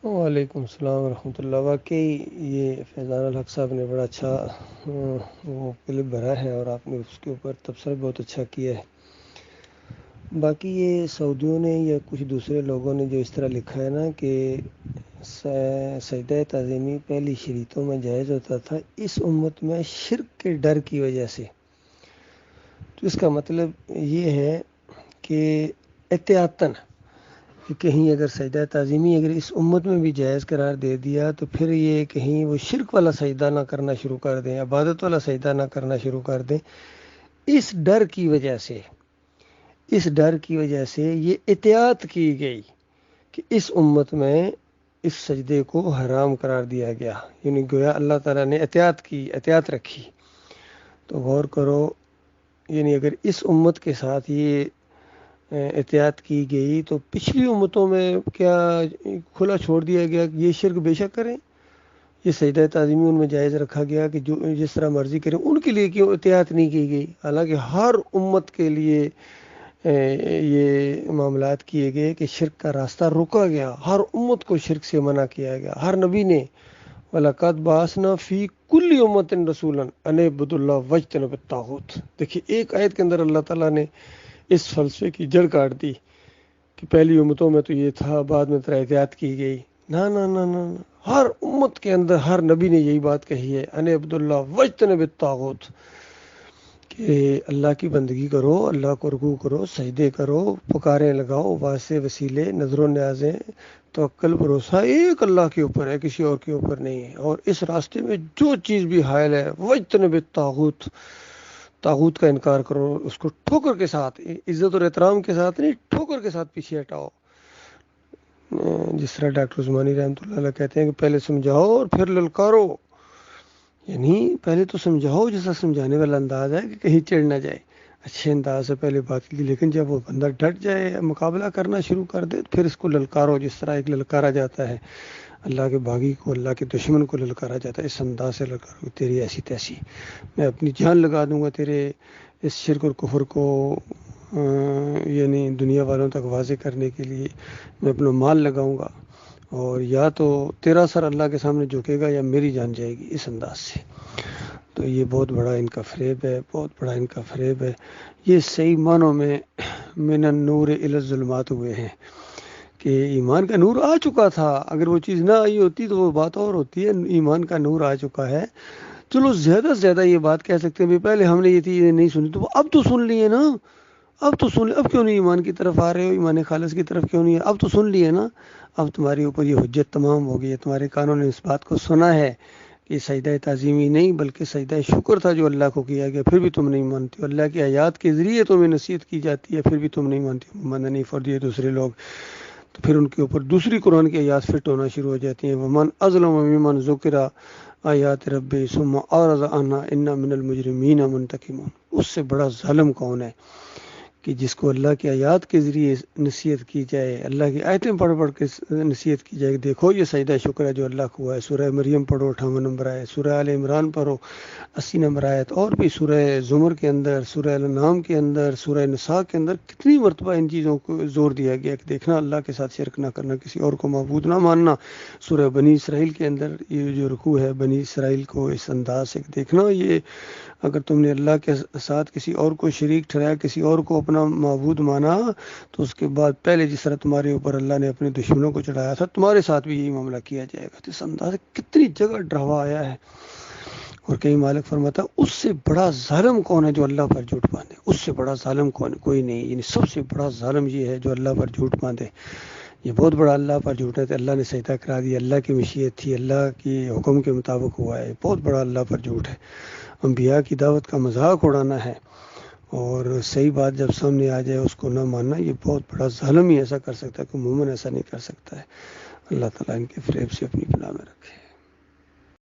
وعلیکم السلام ورحمۃ اللہ۔ واقعی یہ فیضان الحق صاحب نے بڑا اچھا وہ کلپ بھرا ہے اور آپ نے اس کے اوپر تبصرہ بہت اچھا کیا ہے۔ باقی یہ سعودیوں نے یا کچھ دوسرے لوگوں نے جو اس طرح لکھا ہے نا کہ سجدہ تعظیمی پہلی شریعتوں میں جائز ہوتا تھا، اس امت میں شرک کے ڈر کی وجہ سے، تو اس کا مطلب یہ ہے کہ احتیاطاً کہ کہیں اگر سجدہ تعظیمی اگر اس امت میں بھی جائز قرار دے دیا تو پھر یہ کہیں وہ شرک والا سجدہ نہ کرنا شروع کر دیں، عبادت والا سجدہ نہ کرنا شروع کر دیں۔ اس ڈر کی وجہ سے یہ احتیاط کی گئی کہ اس امت میں اس سجدے کو حرام قرار دیا گیا، یعنی گویا اللہ تعالیٰ نے احتیاط رکھی۔ تو غور کرو، یعنی اگر اس امت کے ساتھ یہ احتیاط کی گئی تو پچھلی امتوں میں کیا کھلا چھوڑ دیا گیا کہ یہ شرک بے شک کریں؟ یہ سجدہ تعظیمی ان میں جائز رکھا گیا کہ جو جس طرح مرضی کریں، ان کے لیے کیوں احتیاط نہیں کی گئی؟ حالانکہ ہر امت کے لیے یہ معاملات کیے گئے کہ شرک کا راستہ روکا گیا، ہر امت کو شرک سے منع کیا گیا۔ ہر نبی نے وَلَقَدْ بَعَثْنَا فِي كُلِّ أُمَّةٍ رَسُولًا أَنِ اعْبُدُوا اللَّهَ وَاجْتَنِبُوا الطَّاغُوتَ۔ دیکھیے ایک آیت کے اندر اللہ تعالیٰ نے اس فلسفے کی جڑ کاٹ دی کہ پہلی امتوں میں تو یہ تھا، بعد میں ترا احتیاط کی گئی۔ نہ نہ نہ نہ، ہر امت کے اندر ہر نبی نے یہی بات کہی ہے، أَنِ اعْبُدُوا اللَّهَ وَاجْتَنِبُوا الطَّاغُوتَ، کہ اللہ کی بندگی کرو، اللہ کو رکوع کرو، سجدے کرو، پکاریں لگاؤ، واسطے وسیلے، نظر و نیازیں، توکل بھروسہ ایک اللہ کے اوپر ہے، کسی اور کے اوپر نہیں ہے۔ اور اس راستے میں جو چیز بھی حائل ہے، وَاجْتَنِبُوا الطَّاغُوتَ، طاغوت کا انکار کرو، اس کو ٹھوکر کے ساتھ، عزت اور احترام کے ساتھ نہیں، ٹھوکر کے ساتھ پیچھے ہٹاؤ۔ جس طرح ڈاکٹر عثمانی رحمۃ اللہ علیہ کہتے ہیں کہ پہلے سمجھاؤ اور پھر للکارو، یعنی پہلے تو سمجھاؤ جیسا سمجھانے والا انداز ہے کہ کہیں چڑھ نہ جائے، اچھے انداز سے پہلے بات کی، لیکن جب وہ بندہ ڈٹ جائے، مقابلہ کرنا شروع کر دے، پھر اس کو للکارو، جس طرح ایک للکارا جاتا ہے اللہ کے باغی کو، اللہ کے دشمن کو للکارا جاتا ہے، اس انداز سے للکارو، تیری ایسی تیسی، میں اپنی جان لگا دوں گا تیرے اس شرک اور کفر کو یعنی دنیا والوں تک واضح کرنے کے لیے میں اپنا مال لگاؤں گا، اور یا تو تیرا سر اللہ کے سامنے جھکے گا یا میری جان جائے گی، اس انداز سے۔ تو یہ بہت بڑا ان کا فریب ہے، یہ صحیح معنوں میں من النور الی الظلمات ہوئے ہیں کہ ایمان کا نور آ چکا تھا، اگر وہ چیز نہ آئی ہوتی تو وہ بات اور ہوتی ہے۔ ایمان کا نور آ چکا ہے، چلو زیادہ سے زیادہ یہ بات کہہ سکتے ہیں پہلے ہم نے یہ چیزیں نہیں سنی، تو اب تو سن لیے نا، اب کیوں نہیں ایمان کی طرف آ رہے ہو، ایمان خالص کی طرف کیوں نہیں ہے؟ اب تو سن لیے نا، اب تمہارے اوپر یہ حجت تمام ہو گئی ہے، تمہارے کانوں نے اس بات کو سنا ہے کہ سجدہ تعظیمی نہیں بلکہ سجدہ شکر تھا جو اللہ کو کیا گیا، پھر بھی تم نہیں مانتے ہو، اللہ کی آیات کے ذریعے تمہیں نصیحت کی جاتی ہے، پھر بھی تم نہیں مانتے ہو، ماننا فر دیے دوسرے لوگ، تو پھر ان کے اوپر دوسری قرآن کی آیات فٹ ہونا شروع ہو جاتی ہیں۔ ومن اظلم ممن ذکر آیات ربی ثم اعرض عنها انا من المجرمین منتقمون، اس سے بڑا ظالم کون ہے کہ جس کو اللہ کی آیات کے ذریعے نصیحت کی جائے، اللہ کی آیتیں پڑھ پڑھ کے نصیحت کی جائے، دیکھو یہ سجدہ شکر ہے جو اللہ کو ہوا ہے۔ سورہ مریم پڑھو 58 نمبر آیت، سورہ آل عمران پڑھو 80 نمبر آیت، اور بھی سورہ زمر کے اندر، سورہ الانعام کے اندر، سورہ نساء کے اندر کتنی مرتبہ ان چیزوں کو زور دیا گیا کہ دیکھنا اللہ کے ساتھ شرک نہ کرنا، کسی اور کو معبود نہ ماننا۔ سورہ بنی اسرائیل کے اندر یہ جو رکوع ہے بنی اسرائیل کو اس انداز سے دیکھنا، یہ اگر تم نے اللہ کے ساتھ کسی اور کو شریک ٹھہرایا، کسی اور کو اپنا معبود مانا، تو اس کے بعد پہلے جس طرح تمہارے اوپر اللہ نے اپنے دشمنوں کو چڑھایا تھا، تمہارے ساتھ بھی یہی معاملہ کیا جائے گا۔ تو اس انداز سے کتنی جگہ ڈراوا آیا ہے، اور کہیں مالک فرماتا اس سے بڑا ظالم کون ہے جو اللہ پر جھوٹ باندھے، اس سے بڑا ظالم کون ہے؟ کوئی نہیں، یعنی سب سے بڑا ظالم یہ ہے جو اللہ پر جھوٹ باندھے، یہ بہت بڑا اللہ پر جھوٹ ہے۔ اللہ نے سجدہ کرا دیا، اللہ کی مشیت تھی، اللہ کی حکم کے مطابق ہوا ہے، بہت بڑا اللہ پر جھوٹ ہے۔ انبیاء کی دعوت کا مذاق اڑانا ہے، اور صحیح بات جب سامنے آ جائے اس کو نہ ماننا، یہ بہت بڑا ظالم ہی ایسا کر سکتا ہے، کوئی مومن ایسا نہیں کر سکتا ہے۔ اللہ تعالیٰ ان کے فریب سے اپنی پناہ میں رکھے۔